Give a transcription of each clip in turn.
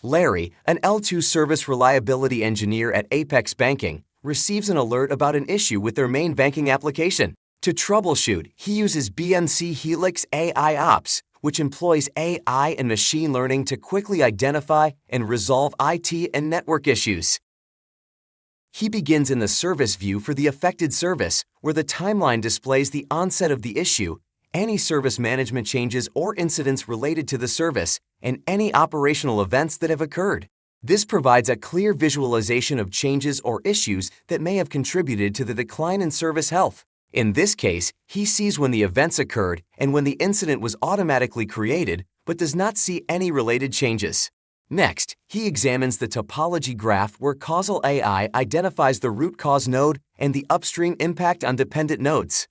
Larry, an L2 service reliability engineer at Apex Banking, receives an alert about an issue with their main banking application. To troubleshoot, he uses BMC Helix AIOps, which employs AI and machine learning to quickly identify and resolve IT and network issues. He begins in the service view for the affected service, where the timeline displays the onset of the issue, any service management changes or incidents related to the service, and any operational events that have occurred. This provides a clear visualization of changes or issues that may have contributed to the decline in service health. In this case, he sees when the events occurred and when the incident was automatically created, but does not see any related changes. Next, he examines the topology graph where Causal AI identifies the root cause node and the upstream impact on dependent nodes.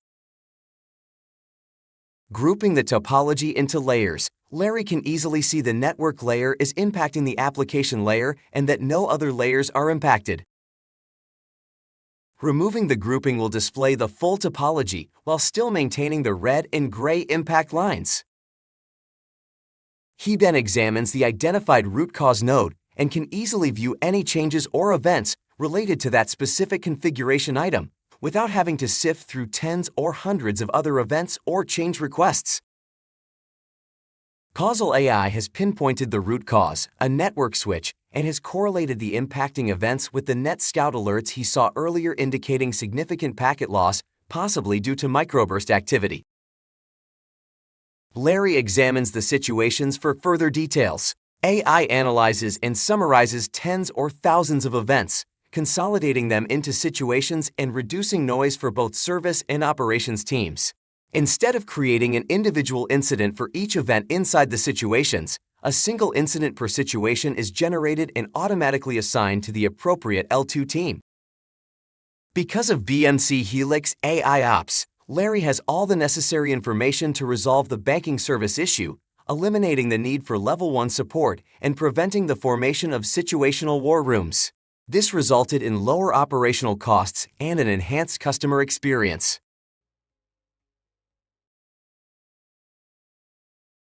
Grouping the topology into layers, Larry can easily see the network layer is impacting the application layer and that no other layers are impacted. Removing the grouping will display the full topology while still maintaining the red and gray impact lines. He then examines the identified root cause node and can easily view any changes or events related to that specific configuration item without having to sift through tens or hundreds of other events or change requests. Causal AI has pinpointed the root cause, a network switch, and has correlated the impacting events with the NetScout alerts he saw earlier indicating significant packet loss, possibly due to microburst activity. Larry examines the situations for further details. AI analyzes and summarizes tens or thousands of events, consolidating them into situations and reducing noise for both service and operations teams. Instead of creating an individual incident for each event inside the situations, a single incident per situation is generated and automatically assigned to the appropriate L2 team. Because of BMC Helix AIOps, Larry has all the necessary information to resolve the banking service issue, eliminating the need for Level 1 support and preventing the formation of situational war rooms. This resulted in lower operational costs and an enhanced customer experience.